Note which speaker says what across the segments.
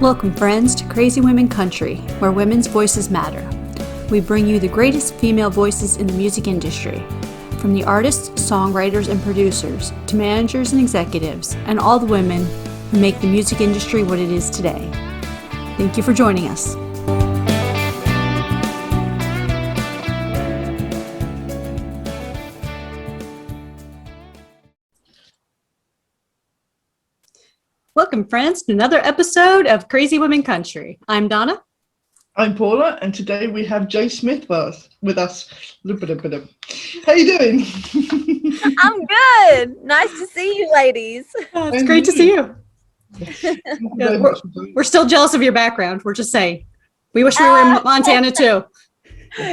Speaker 1: Welcome, friends, to Crazy Women Country, where women's voices matter. We bring you the greatest female voices in the music industry, from the artists, songwriters, and producers, to managers and executives, and all the women who make the music industry what it is today. Thank you for joining us. Welcome, friends, to another episode of Crazy Women Country. I'm Donna.
Speaker 2: I'm Paula, and today we have Jo Smith with us. How you doing?
Speaker 3: I'm good. Nice to see you, ladies.
Speaker 1: It's great to see you. We're still jealous of your background. We're just saying. We wish we were in Montana, too.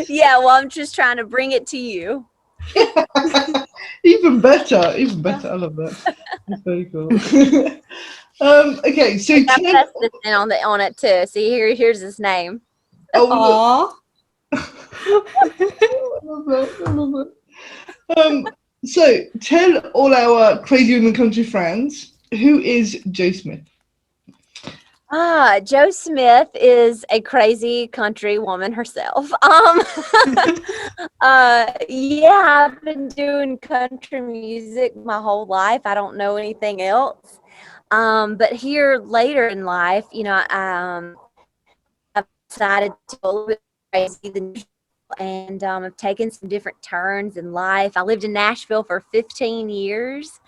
Speaker 3: Yeah, well, I'm just trying to bring it to you.
Speaker 2: Even better. I love that. That's very cool. Okay, so
Speaker 3: I pressed this in on it too. See, here's his name.
Speaker 2: Oh, I love that. So tell all our Crazy Women Country friends, who is Jo Smith?
Speaker 3: Jo Smith is a crazy country woman herself. Yeah, I've been doing country music my whole life. I don't know anything else. But here later in life, I've decided to go a little bit crazy than usual, and I've taken some different turns in life. I lived in Nashville for 15 years,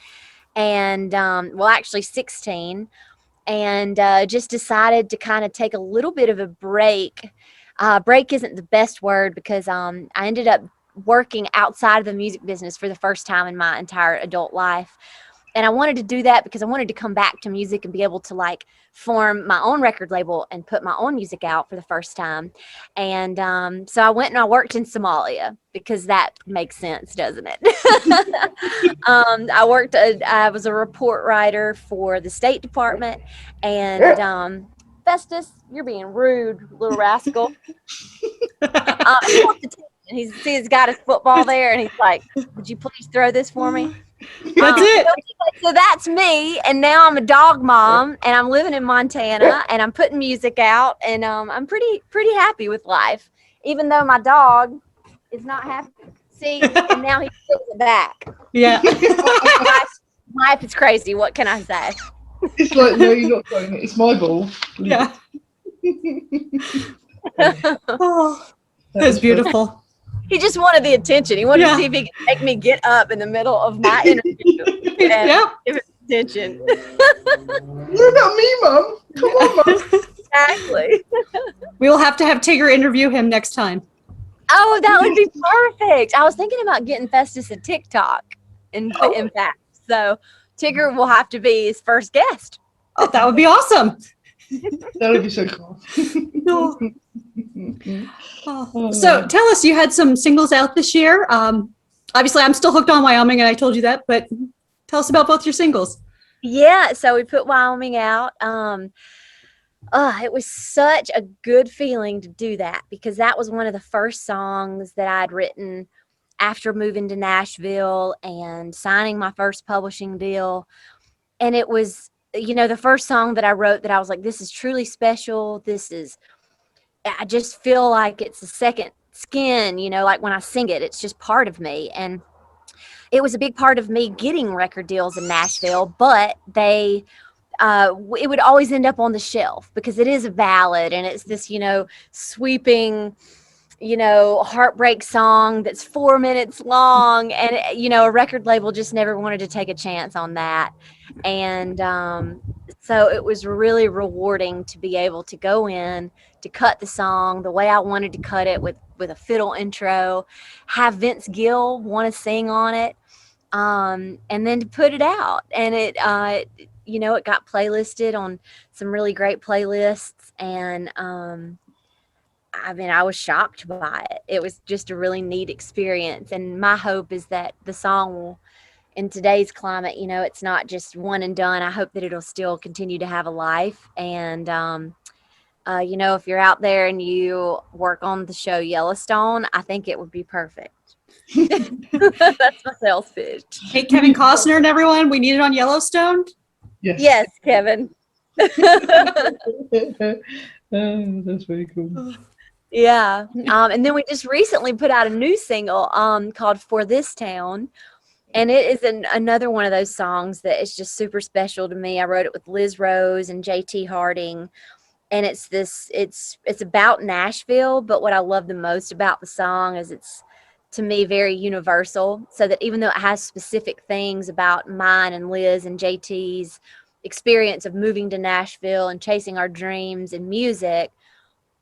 Speaker 3: and actually 16, and just decided to kind of take a little bit of a break. Break isn't the best word because I ended up working outside of the music business for the first time in my entire adult life. And I wanted to do that because I wanted to come back to music and be able to form my own record label and put my own music out for the first time. And so I went and I worked in Somalia because that makes sense, doesn't it? I was a report writer for the State Department, and Festus, you're being rude, little rascal. He's got his football there, and he's like, "Would you please throw this for me?"
Speaker 1: That's it.
Speaker 3: So that's me, and now I'm a dog mom, and I'm living in Montana, and I'm putting music out, and I'm pretty happy with life, even though my dog is not happy. See, and now he puts it back.
Speaker 1: Yeah.
Speaker 3: Life is crazy. What can I say?
Speaker 2: It's like, no, you're not throwing it. It's my ball.
Speaker 1: Yeah. Oh, that's beautiful.
Speaker 3: He just wanted the attention. He wanted to see if he could make me get up in the middle of my interview and give it attention.
Speaker 2: What about me, Mom? Come on, Mom.
Speaker 3: Exactly.
Speaker 1: We will have to have Tigger interview him next time.
Speaker 3: Oh, that would be perfect. I was thinking about getting Festus a TikTok in fact. So Tigger will have to be his first guest.
Speaker 1: Oh, that would be awesome.
Speaker 2: That would be so cool.
Speaker 1: So tell us, you had some singles out this year. Obviously, I'm still hooked on Wyoming, and I told you that, but tell us about both your singles.
Speaker 3: Yeah, so we put Wyoming out. It was such a good feeling to do that because that was one of the first songs that I'd written after moving to Nashville and signing my first publishing deal. And it was, the first song that I wrote that I was like, this is truly special. I just feel like it's a second skin, like when I sing it, it's just part of me. And it was a big part of me getting record deals in Nashville, but it would always end up on the shelf because it is a ballad and it's this, sweeping, heartbreak song that's 4 minutes long. And, a record label just never wanted to take a chance on that. And so it was really rewarding to be able to go in, to cut the song the way I wanted to cut it with a fiddle intro, have Vince Gill want to sing on it, and then to put it out. And it got playlisted on some really great playlists. And I was shocked by it. It was just a really neat experience. And my hope is that the song will, in today's climate, it's not just one and done. I hope that it'll still continue to have a life. And, if you're out there and you work on the show Yellowstone, I think it would be perfect. That's my sales pitch.
Speaker 1: Hey, Kevin Costner and everyone, we need it on Yellowstone.
Speaker 2: Yes.
Speaker 3: Yes, Kevin.
Speaker 2: That's very cool.
Speaker 3: Yeah. And then we just recently put out a new single called For This Town. And it is another one of those songs that is just super special to me. I wrote it with Liz Rose and JT Harding. And it's about Nashville, but what I love the most about the song is it's, to me, very universal. So that even though it has specific things about mine and Liz and JT's experience of moving to Nashville and chasing our dreams in music,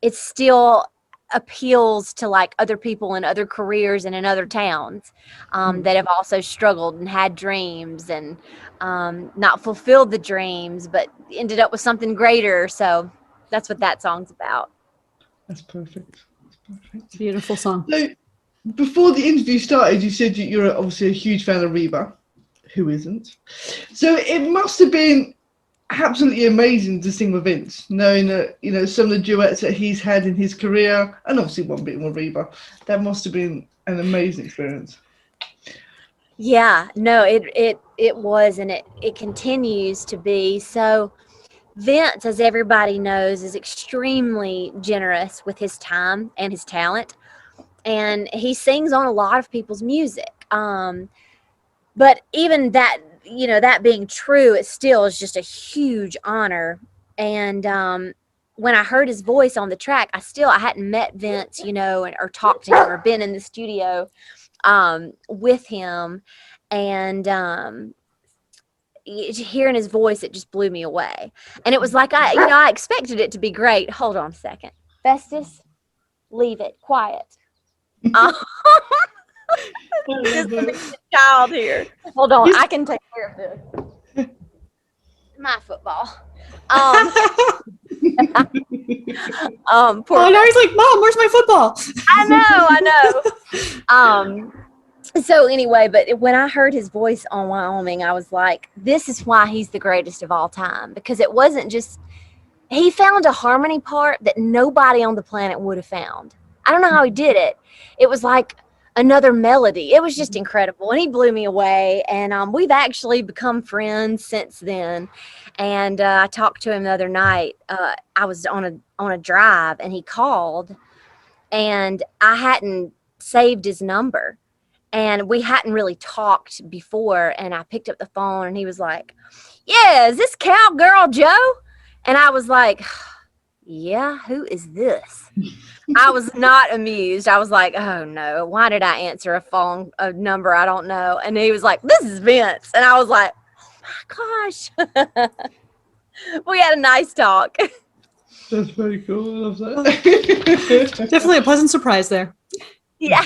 Speaker 3: it still appeals to like other people in other careers and in other towns that have also struggled and had dreams and not fulfilled the dreams, but ended up with something greater. So that's what that song's about.
Speaker 2: That's perfect. That's perfect.
Speaker 1: Beautiful song.
Speaker 2: So, before the interview started, you said that you're obviously a huge fan of Reba. Who isn't? So it must have been absolutely amazing to sing with Vince, knowing that, you know, some of the duets that he's had in his career, and obviously one bit with Reba. That must have been an amazing experience.
Speaker 3: Yeah, no, it was, and it continues to be. So Vince, as everybody knows, is extremely generous with his time and his talent, and he sings on a lot of people's music. But even that, you know, that being true, it still is just a huge honor. And when I heard his voice on the track, I hadn't met Vince, you know, or talked to him or been in the studio with him. And hearing his voice, it just blew me away. And it was like, I expected it to be great. Hold on a second. Festus, leave it. Quiet. Just a child here. Hold on, I can take care of this. My football.
Speaker 1: Oh, now he's like, Mom, where's my football?
Speaker 3: I know. So anyway, but when I heard his voice on Wyoming, I was like, this is why he's the greatest of all time. Because it wasn't just, he found a harmony part that nobody on the planet would have found. I don't know how he did it. It was like another melody. It was just incredible. And he blew me away. And we've actually become friends since then. And I talked to him the other night. I was on a drive and he called and I hadn't saved his number. And we hadn't really talked before. And I picked up the phone and he was like, yeah, is this Cowgirl Joe? And I was like, yeah, who is this? I was not amused. I was like, oh no, why did I answer a number I don't know? And he was like, this is Vince. And I was like, oh my gosh. We had a nice talk.
Speaker 2: That's very cool. I love that.
Speaker 1: Definitely a pleasant surprise there.
Speaker 3: Yeah.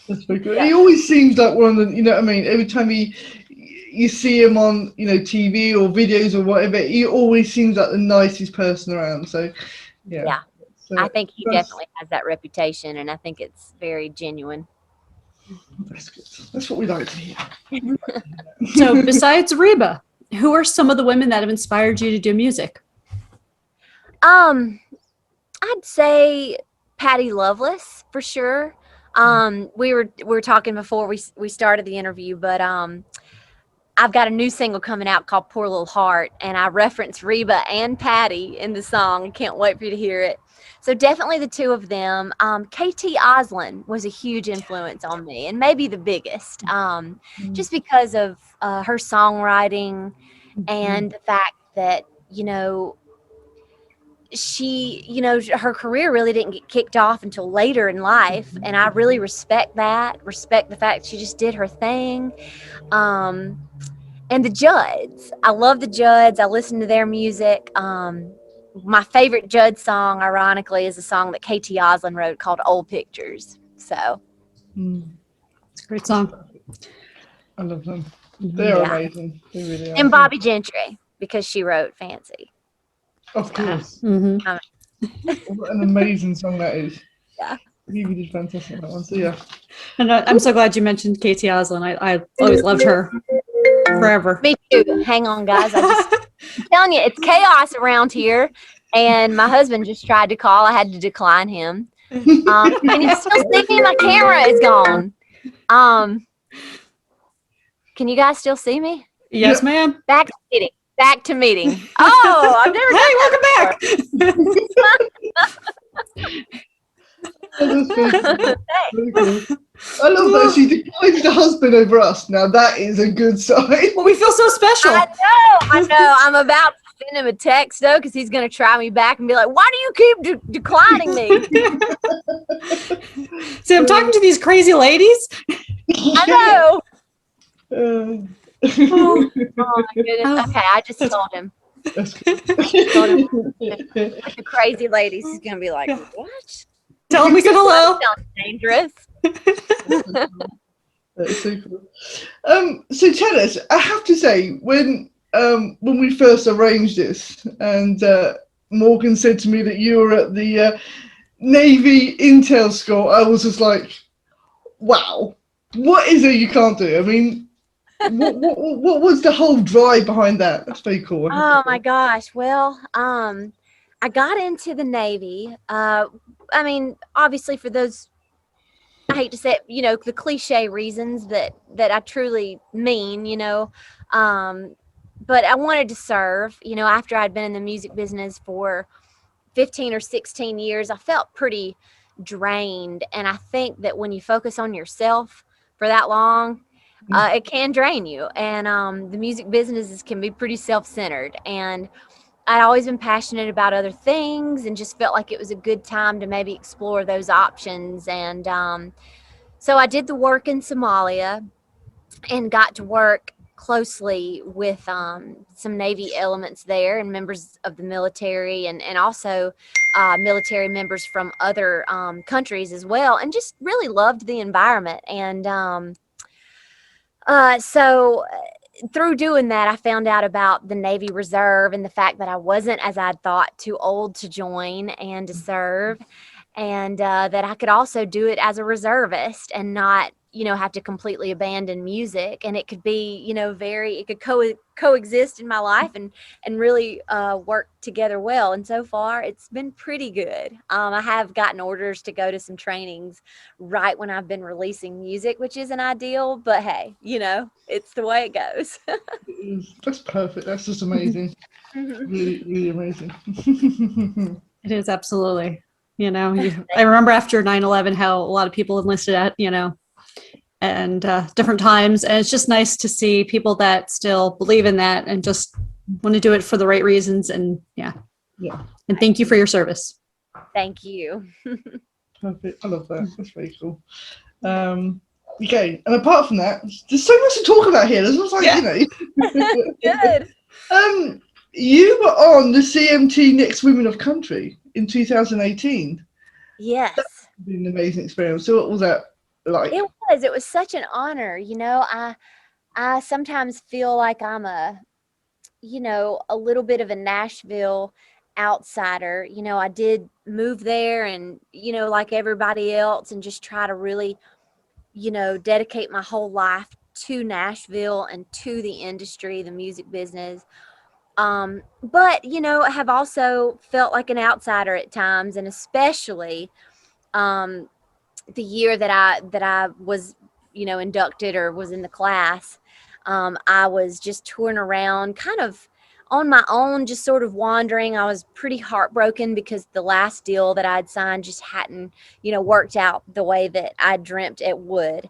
Speaker 2: That's very good. Yeah. He always seems like one of the, you know what I mean? Every time you see him on, you know, TV or videos or whatever, he always seems like the nicest person around. So, yeah.
Speaker 3: Yeah.
Speaker 2: So,
Speaker 3: I think he definitely has that reputation, and I think it's very genuine.
Speaker 2: That's good. That's what we like to hear.
Speaker 1: So, besides Reba, who are some of the women that have inspired you to do music?
Speaker 3: I'd say Patty Loveless for sure. We were talking before we started the interview, but I've got a new single coming out called Poor Little Heart, and I reference Reba and Patty in the song. I can't wait for you to hear it. So definitely the two of them. KT Oslin was a huge influence on me, and maybe the biggest, just because of her songwriting and the fact that, you know, she, you know, her career really didn't get kicked off until later in life. And I really respect the fact she just did her thing. And the Judds, I love the Judds. I listen to their music. My favorite Judd song, ironically, is a song that KT Oslin wrote called Old Pictures. So
Speaker 1: it's a great song.
Speaker 2: I love them. They're amazing. They really are.
Speaker 3: And Bobby Gentry, because she wrote Fancy.
Speaker 2: Of course. What an amazing song that is.
Speaker 3: Yeah.
Speaker 2: You did fantastic that one. So yeah.
Speaker 1: And I'm so glad you mentioned KT Oslin. I always loved her forever.
Speaker 3: Me too. Hang on, guys. I'm telling you, it's chaos around here. And my husband just tried to call. I had to decline him. And you still see me? My camera is gone. Can you guys still see me?
Speaker 1: Yes, ma'am.
Speaker 3: Back to sitting. Back to meeting. Oh, I've never
Speaker 1: Hey,
Speaker 3: done
Speaker 1: welcome back.
Speaker 2: That's very cool.
Speaker 3: that.
Speaker 2: Very cool. I love that she declines the husband over us. Now that is a good sign.
Speaker 1: Well, we feel so special.
Speaker 3: I know. I'm about to send him a text though, because he's gonna try me back and be like, "Why do you keep declining me?"
Speaker 1: See, I'm talking to these crazy ladies.
Speaker 3: I know.
Speaker 2: Uh,
Speaker 1: Oh,
Speaker 3: Oh my goodness. Okay, I just told him.
Speaker 2: that's good.
Speaker 3: Told him with the crazy ladies. He's gonna be like, "What?
Speaker 1: tell them we said hello.
Speaker 3: Sounds dangerous."
Speaker 2: That's so cool. So tell us, I have to say, when we first arranged this, and Morgan said to me that you were at the Navy Intel School, I was just like, wow, what is it you can't do? I mean, what was the whole drive behind that? That's very cool.
Speaker 3: Oh my gosh. Well, I got into the Navy. I mean, obviously for those, I hate to say it, you know, the cliche reasons that I truly mean, you know, but I wanted to serve, you know, after I'd been in the music business for 15 or 16 years, I felt pretty drained. And I think that when you focus on yourself for that long, it can drain you. And the music businesses can be pretty self-centered. And I'd always been passionate about other things and just felt like it was a good time to maybe explore those options. And so I did the work in Somalia and got to work closely with some Navy elements there and members of the military and also military members from other countries as well, and just really loved the environment. And so through doing that, I found out about the Navy Reserve and the fact that I wasn't, as I'd thought, too old to join and to serve, and that I could also do it as a reservist and not, you know, have to completely abandon music. And it could be, you know, it could coexist in my life and really work together well. And so far, it's been pretty good. I have gotten orders to go to some trainings right when I've been releasing music, which isn't ideal, but hey, you know, it's the way it goes.
Speaker 2: That's perfect. That's just amazing. Really, really amazing.
Speaker 1: It is, absolutely. You know, I remember after 9/11 how a lot of people enlisted at, you know, and different times. And it's just nice to see people that still believe in that and just want to do it for the right reasons. And yeah. And thank you for your service.
Speaker 3: Thank you.
Speaker 2: Perfect. I love that. That's very cool. Okay. And apart from that, there's so much to talk about here. There's like, you know.
Speaker 3: Good.
Speaker 2: You were on the CMT Next Women of Country in 2018.
Speaker 3: Yes.
Speaker 2: That's been an amazing experience. So what was that like?
Speaker 3: It was such an honor. You know, I sometimes feel like I'm a little bit of a Nashville outsider. You know, I did move there and, you know, like everybody else, and just try to really, you know, dedicate my whole life to Nashville and to the industry, the music business. But, you know, I have also felt like an outsider at times, and especially the year that I was, you know, inducted or was in the class. I was just touring around kind of on my own, just sort of wandering. I was pretty heartbroken because the last deal that I'd signed just hadn't, you know, worked out the way that I dreamt it would.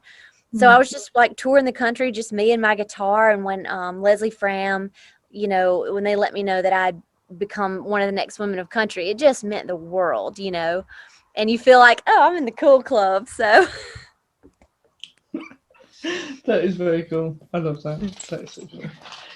Speaker 3: So I was just like touring the country, just me and my guitar. And when Leslie Fram, you know, when they let me know that I'd become one of the next women of country, it just meant the world, you know. And you feel like, oh, I'm in the cool club. So
Speaker 2: that is very cool. I love that. That is so cool.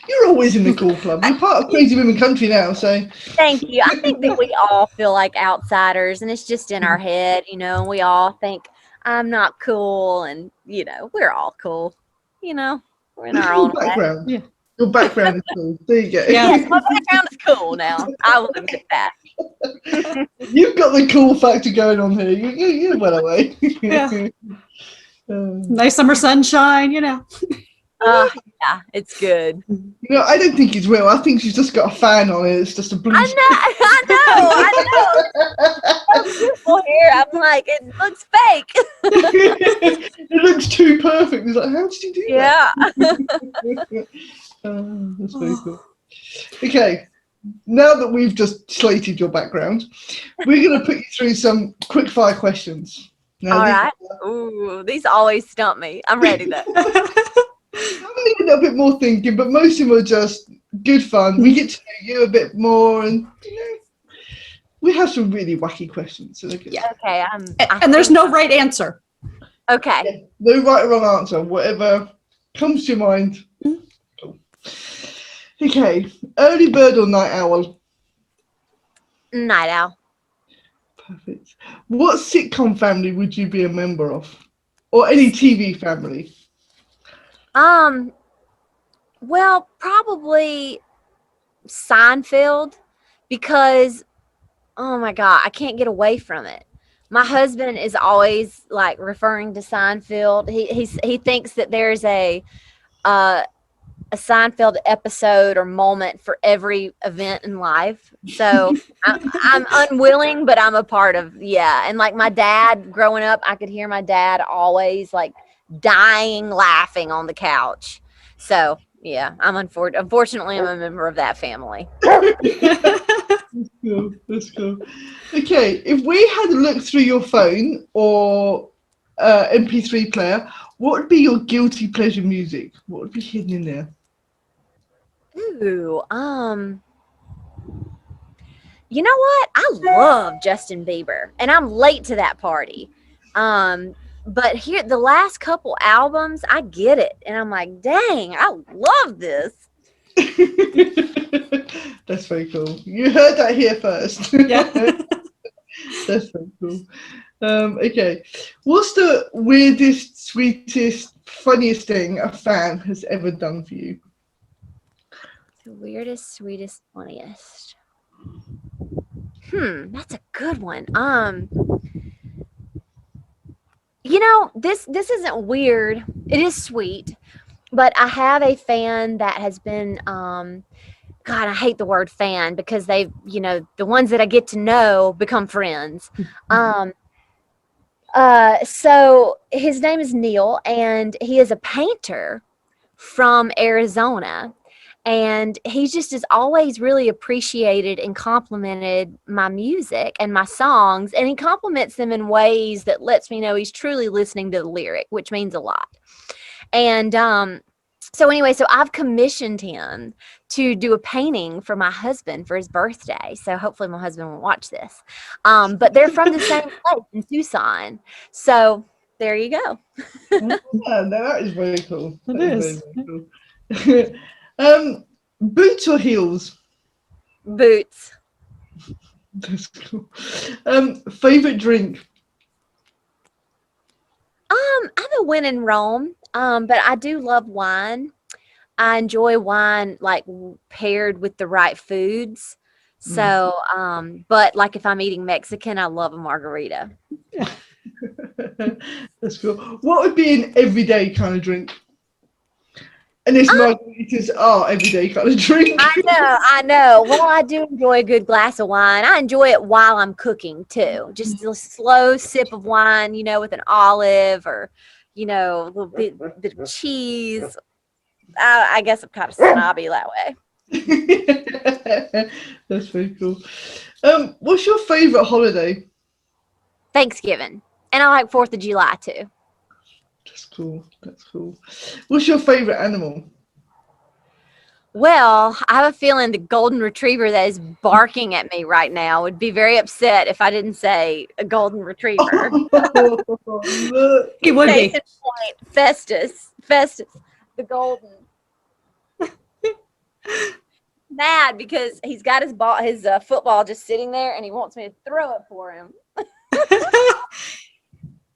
Speaker 2: You're always in the cool club. You're part of Crazy Women Country now, so.
Speaker 3: Thank you. I think that we all feel like outsiders, and it's just in our head, you know, and we all think I'm not cool, and, you know, we're all cool. You know, we're in our own
Speaker 2: background.
Speaker 1: Yeah.
Speaker 2: Your background is cool. There you go.
Speaker 1: Yeah.
Speaker 3: Yes, my background is cool now. I will admit that.
Speaker 2: You've got the cool factor going on here. You're well away.
Speaker 1: Yeah. Nice summer sunshine, you know.
Speaker 3: Yeah, it's good.
Speaker 2: You know, I don't think it's real. I think she's just got a fan on it. It's just a blue.
Speaker 3: I know. Beautiful hair. I'm like, it looks fake.
Speaker 2: It looks too perfect. It's like, how did you do
Speaker 3: Yeah.
Speaker 2: that? That's very cool. Okay, now that we've just slated your background, we're going to put you through some quick fire questions. Now,
Speaker 3: All right. Ooh, these always stump me. I'm ready though.
Speaker 2: I need a little bit more thinking, but most of them are just good fun. We get to know you a bit more, and we have some really wacky questions. So
Speaker 1: Yeah.
Speaker 3: Okay.
Speaker 1: And there's no right answer.
Speaker 3: Okay.
Speaker 2: yeah, no right or wrong answer. Whatever comes to your mind. Cool. Okay, early bird or night owl?
Speaker 3: Night owl.
Speaker 2: Perfect. What sitcom family would you be a member of, or any TV family?
Speaker 3: Well, probably Seinfeld because oh my God, I can't get away from it. My husband is always like referring to Seinfeld. He thinks that there's uh, a Seinfeld episode or moment for every event in life. So I'm unwilling, but I'm a part of, yeah. And like my dad growing up, I could hear my dad always like dying laughing on the couch. So yeah, unfortunately, I'm a member of that family.
Speaker 2: Cool. That's cool. Okay, if we had a look through your phone or MP3 player, what would be your guilty pleasure music? What would be hidden in there?
Speaker 3: Ooh, you know what? I love Justin Bieber, and I'm late to that party. But here, the last couple albums, I get it, and I'm like, dang, I love this.
Speaker 2: That's very cool. You heard that here first.
Speaker 1: Yeah.
Speaker 2: That's very cool. Okay, what's the weirdest, sweetest, funniest thing a fan has ever done for you?
Speaker 3: The weirdest, sweetest, funniest. That's a good one. You know, this isn't weird. It is sweet, but I have a fan that has been God, I hate the word fan because they've, the ones that I get to know become friends. So his name is Neil, and he is a painter from Arizona. And he just is always really appreciated and complimented my music and my songs. And he compliments them in ways that lets me know he's truly listening to the lyric, which means a lot. And so anyway, so I've commissioned him to do a painting for my husband for his birthday. So hopefully my husband won't watch this. But they're from the same place in Tucson. So there you go.
Speaker 2: Yeah, that is very cool.
Speaker 1: It
Speaker 2: That
Speaker 1: is.
Speaker 2: very, very cool. Boots or heels?
Speaker 3: Boots.
Speaker 2: That's cool. Favorite drink?
Speaker 3: I'm a when in Rome, but I do love wine. I enjoy wine like paired with the right foods. So, but like if I'm eating Mexican, I love a margarita.
Speaker 2: That's cool. What would be an everyday kind of drink? And this margaritas are everyday kind of drink.
Speaker 3: I know. Well, I do enjoy a good glass of wine. I enjoy it while I'm cooking too. Just a slow sip of wine, with an olive or, a little bit of cheese. I guess I'm kind of snobby that way.
Speaker 2: That's very cool. What's your favorite holiday?
Speaker 3: Thanksgiving. And I like 4th of July too.
Speaker 2: That's cool. That's cool. What's your favorite animal?
Speaker 3: Well, I have a feeling the golden retriever that is barking at me right now would be very upset if I didn't say a golden retriever.
Speaker 2: Look.
Speaker 1: He would
Speaker 3: Case
Speaker 1: be.
Speaker 3: in point, Festus, the golden. Mad because he's got his football just sitting there and he wants me to throw it for him.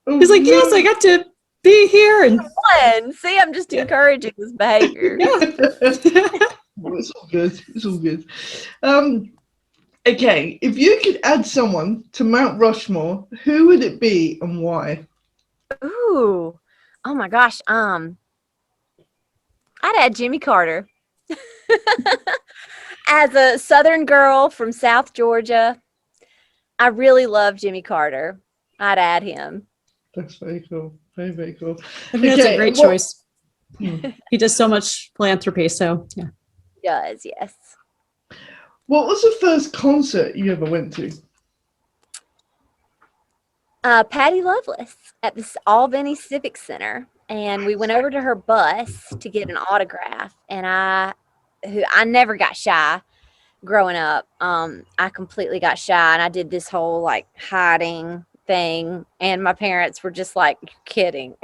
Speaker 1: He's like, yes, I got to be here. And
Speaker 3: Fun. See, I'm just encouraging this behavior.
Speaker 2: It's all good. It's all good. Okay, if you could add someone to Mount Rushmore, who would it be and why?
Speaker 3: Ooh. Oh my gosh. I'd add Jimmy Carter. As a Southern girl from South Georgia, I really love Jimmy Carter. I'd add him.
Speaker 2: That's very cool. Very, very cool.
Speaker 1: I think that's a great choice.
Speaker 2: Hmm.
Speaker 1: He does so much philanthropy. So, yeah.
Speaker 3: does, yes.
Speaker 2: What was the first concert you ever went to?
Speaker 3: Patty Loveless at the Albany Civic Center, and we went over to her bus to get an autograph. And I never got shy growing up. I completely got shy, and I did this whole like hiding thing. And my parents were just like, "You're kidding."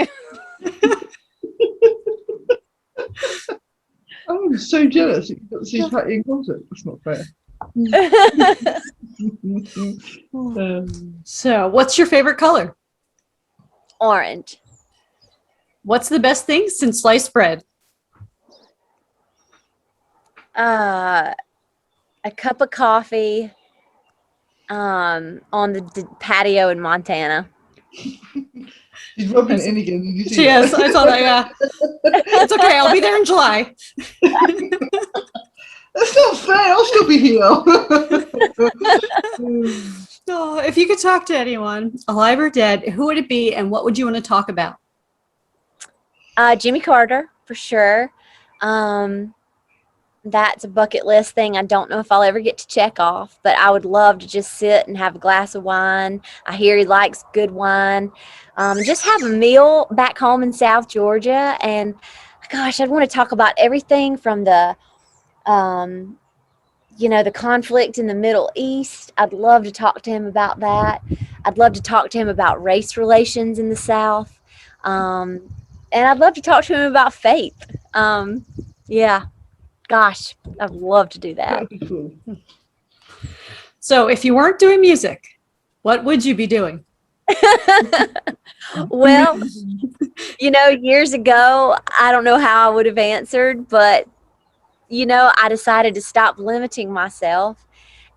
Speaker 2: I'm so jealous. You got to see Patty in concert. That's not fair.
Speaker 1: So, what's your favorite color?
Speaker 3: Orange.
Speaker 1: What's the best thing since sliced bread?
Speaker 3: A cup of coffee on the patio in Montana.
Speaker 2: She's rubbing it in again. Did you see
Speaker 1: She
Speaker 2: that?
Speaker 1: is. I saw that. Yeah. It's okay. I'll be there in July.
Speaker 2: That's not fair. I'll still be here.
Speaker 1: Oh, if you could talk to anyone, alive or dead, who would it be, and what would you want to talk about?
Speaker 3: Jimmy Carter, for sure. That's a bucket list thing I don't know if I'll ever get to check off, but I would love to just sit and have a glass of wine. I hear he likes good wine. Just have a meal back home in South Georgia. And gosh, I'd want to talk about everything from the the conflict in the Middle East. I'd love to talk to him about that. I'd love to talk to him about race relations in the South. And I'd love to talk to him about faith. Yeah. Gosh, I'd love to do that.
Speaker 2: That'd be cool.
Speaker 1: So, if you weren't doing music, what would you be doing?
Speaker 3: Well, years ago, I don't know how I would have answered, but, I decided to stop limiting myself,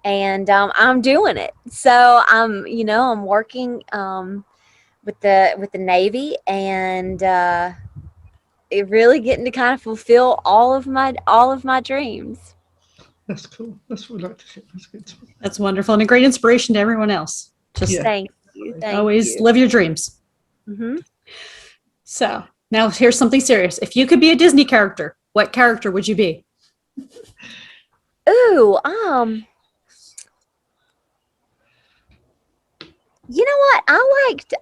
Speaker 3: and I'm doing it. So I'm working with the Navy, and it really getting to kind of fulfill all of my dreams.
Speaker 2: That's cool. That's what we like to hear. That's good.
Speaker 1: That's wonderful and a great inspiration to everyone else. Just
Speaker 2: Yeah.
Speaker 3: Thank you.
Speaker 1: always live your dreams.
Speaker 3: Mm-hmm.
Speaker 1: So now here's something serious. If you could be a Disney character, what character would you be?
Speaker 3: Ooh, you know what? I liked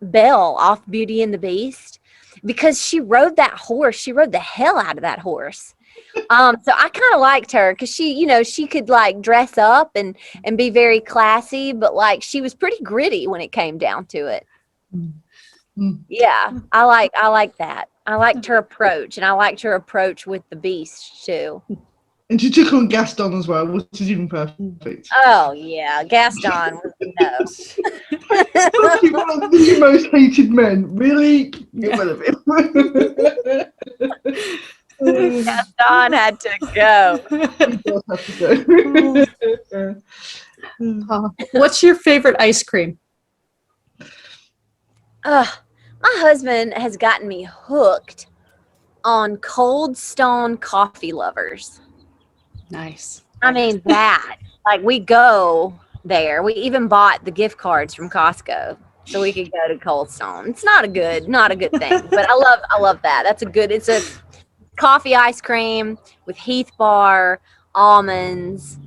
Speaker 3: Belle off Beauty and the Beast because she rode that horse. She rode the hell out of that horse. So I kind of liked her because she could like dress up and be very classy, but like she was pretty gritty when it came down to it.
Speaker 2: Mm.
Speaker 3: Yeah, I like that. I liked her approach, and I liked her approach with the Beast too.
Speaker 2: And she took on Gaston as well, which is even perfect.
Speaker 3: Oh yeah, Gaston was the nose.
Speaker 2: Probably one of the most hated men. Really? Get rid of him.
Speaker 3: Gaston had to go.
Speaker 2: He does have to go.
Speaker 1: What's your favorite ice cream?
Speaker 3: My husband has gotten me hooked on Cold Stone Coffee Lovers.
Speaker 1: Nice.
Speaker 3: I mean that. Like we go there. We even bought the gift cards from Costco so we could go to Cold Stone. It's not a good thing, but I love that. It's a coffee ice cream with Heath bar, almonds,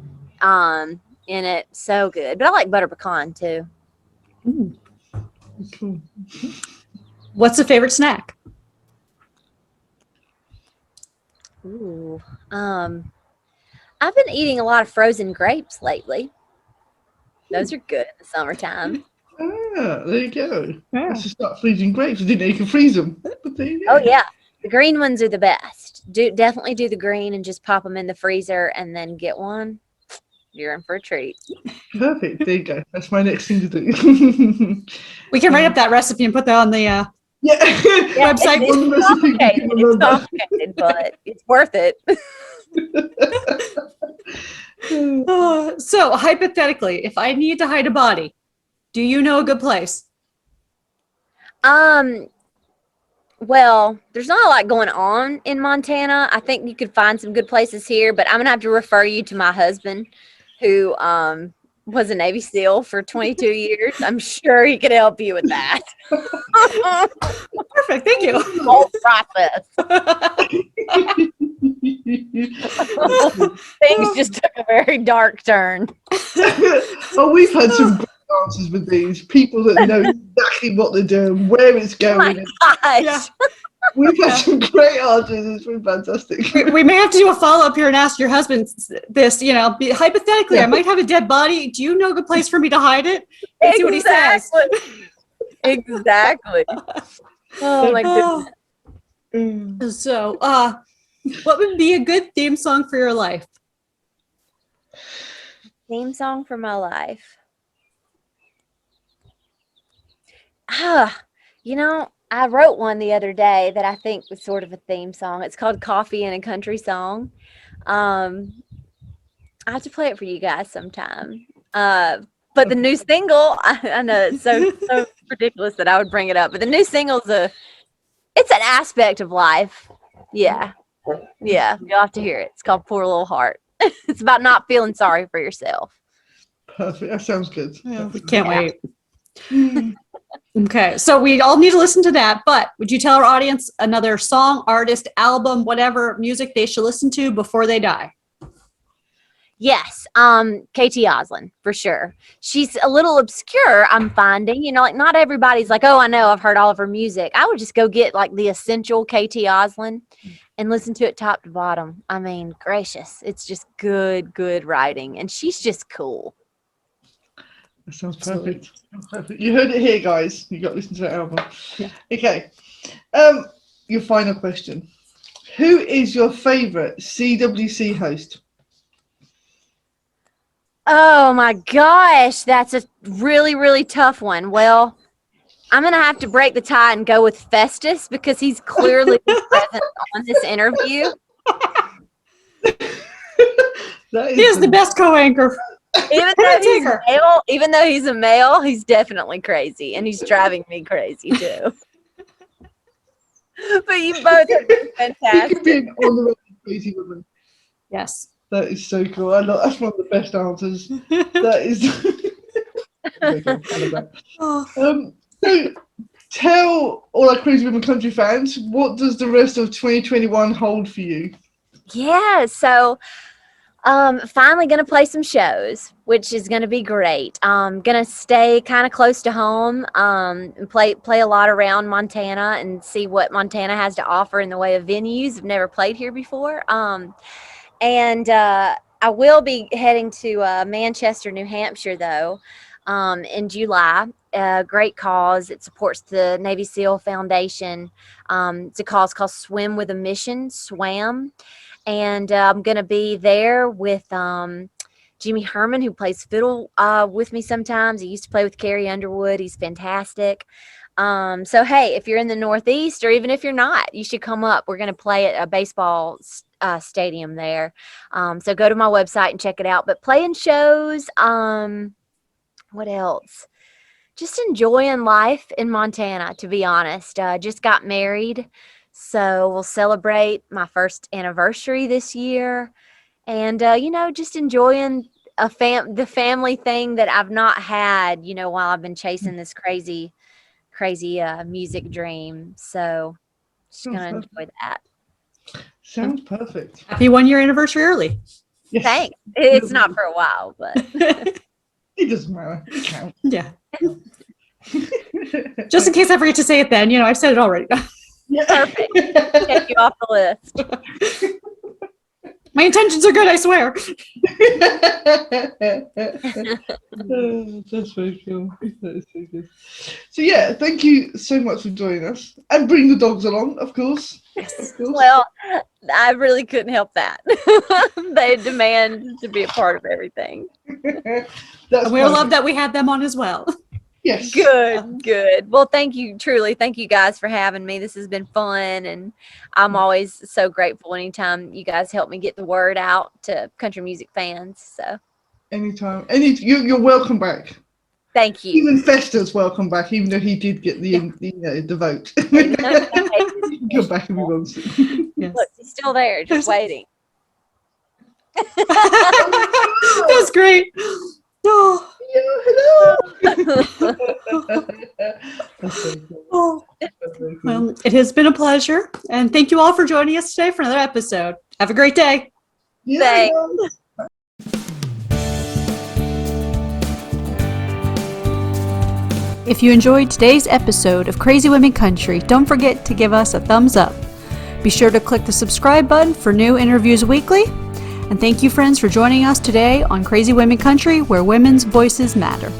Speaker 3: in it. So good. But I like butter pecan too.
Speaker 2: Cool.
Speaker 1: What's a favorite snack?
Speaker 3: Ooh. I've been eating a lot of frozen grapes lately. Those are good in the summertime.
Speaker 2: Ah, there you go.
Speaker 1: Yeah.
Speaker 2: Let's just start freezing grapes. I didn't know you could freeze them. But there you go.
Speaker 3: Oh yeah, the green ones are the best. Definitely do the green and just pop them in the freezer and then get one. You're in for a treat.
Speaker 2: Perfect. There you go. That's my next thing to do.
Speaker 1: We can write up that recipe and put that on the
Speaker 2: yeah.
Speaker 1: website.
Speaker 3: It's complicated. It's complicated, but it's worth it.
Speaker 1: So hypothetically, if I need to hide a body, do you know a good place?
Speaker 3: Well, there's not a lot going on in Montana. I think you could find some good places here, but I'm gonna have to refer you to my husband, who was a Navy SEAL for 22 years. I'm sure he could help you with that.
Speaker 1: Perfect. Thank you.
Speaker 3: Whole process. Things just took a very dark turn.
Speaker 2: Oh, we've had some great answers with these. People that know exactly what they're doing, where it's
Speaker 3: Oh my
Speaker 2: going.
Speaker 3: gosh.
Speaker 1: Yeah.
Speaker 2: We've had some great answers. It's been fantastic.
Speaker 1: We may have to do a follow-up here and ask your husband this, hypothetically, I might have a dead body. Do you know a good place for me to hide it? Let's see what he says.
Speaker 3: Exactly. Oh my goodness.
Speaker 1: So, what would be a good theme song for your life?
Speaker 3: Theme song for my life. I wrote one the other day that I think was sort of a theme song. It's called Coffee and a Country Song. I have to play it for you guys sometime. But the new single, I know it's so ridiculous that I would bring it up, but the new single's it's an aspect of life. Yeah. Yeah. You'll have to hear it. It's called Poor Little Heart. It's about not feeling sorry for yourself.
Speaker 2: Perfect. That sounds good.
Speaker 1: Yeah, we can't wait. Okay, so we all need to listen to that, but would you tell our audience another song, artist, album, whatever music they should listen to before they die?
Speaker 3: Yes, KT Oslin, for sure. She's a little obscure, I'm finding. Like not everybody's like, oh, I know, I've heard all of her music. I would just go get like the essential KT Oslin and listen to it top to bottom. I mean, gracious, it's just good writing, and she's just cool.
Speaker 2: That sounds perfect. You heard it here, guys. You got to listen to that album.
Speaker 1: Yeah.
Speaker 2: Okay. Your final question. Who is your favorite CWC host?
Speaker 3: Oh my gosh, that's a really tough one. Well, I'm going to have to break the tie and go with Festus because he's clearly present on this interview.
Speaker 1: He is the best co-anchor.
Speaker 3: Even though he's a male, he's definitely crazy, and he's driving me crazy too. But you both have been fantastic.
Speaker 2: Being on the road with crazy woman.
Speaker 1: Yes.
Speaker 2: That is so cool. That's one of the best answers. That is. So tell all our Crazy Women Country fans, what does the rest of 2021 hold for you?
Speaker 3: Yeah, so finally going to play some shows, which is going to be great. Going to stay kind of close to home, and play a lot around Montana and see what Montana has to offer in the way of venues. I've never played here before. And I will be heading to Manchester, New Hampshire, though, in July. Great cause. It supports the Navy SEAL Foundation. It's a cause called Swim with a Mission, SWAM. And I'm going to be there with Jimmy Herman, who plays fiddle with me sometimes. He used to play with Carrie Underwood. He's fantastic. So, hey, if you're in the Northeast or even if you're not, you should come up. We're going to play at a baseball stadium there. So go to my website and check it out. But playing shows, what else? Just enjoying life in Montana, to be honest. Just got married. So we'll celebrate my first anniversary this year. And, just enjoying the family thing that I've not had, while I've been chasing this crazy music dream. So just going to enjoy that.
Speaker 2: Sounds perfect.
Speaker 1: Happy 1 year anniversary early.
Speaker 2: Yes.
Speaker 3: Thanks. It's not for a while, but
Speaker 2: It doesn't matter. It counts.
Speaker 1: Yeah. Just in case I forget to say it then, I've said it already.
Speaker 2: Yeah.
Speaker 3: perfect. Check you off the list.
Speaker 1: My intentions are good, I swear.
Speaker 2: That's very cool. That is so good. So yeah, thank you so much for joining us. And bring the dogs along, of course.
Speaker 1: Yes.
Speaker 2: Of course.
Speaker 3: Well, I really couldn't help that. They demand to be a part of everything.
Speaker 2: That's
Speaker 1: And we
Speaker 2: perfect.
Speaker 1: love that we had them on as well.
Speaker 2: Yes.
Speaker 3: Good. Well, thank you, truly. Thank you guys for having me. This has been fun, and I'm always so grateful anytime you guys help me get the word out to country music fans. So
Speaker 2: Anytime. You're welcome back.
Speaker 3: thank you.
Speaker 2: Even Festus welcome back, even though he did get the vote. He can come back if he wants.
Speaker 1: Yes.
Speaker 3: Look, he's still there, just waiting.
Speaker 1: That's great. Oh,
Speaker 2: Hello. That's so cool.
Speaker 1: oh.
Speaker 2: That's very cool.
Speaker 1: Well, it has been a pleasure. And thank you all for joining us today for another episode. Have a great day.
Speaker 2: Yeah,
Speaker 3: Thanks.
Speaker 2: guys.
Speaker 1: If you enjoyed today's episode of Crazy Women Country, don't forget to give us a thumbs up. Be sure to click the subscribe button for new interviews weekly. And thank you, friends, for joining us today on Crazy Women Country, where women's voices matter.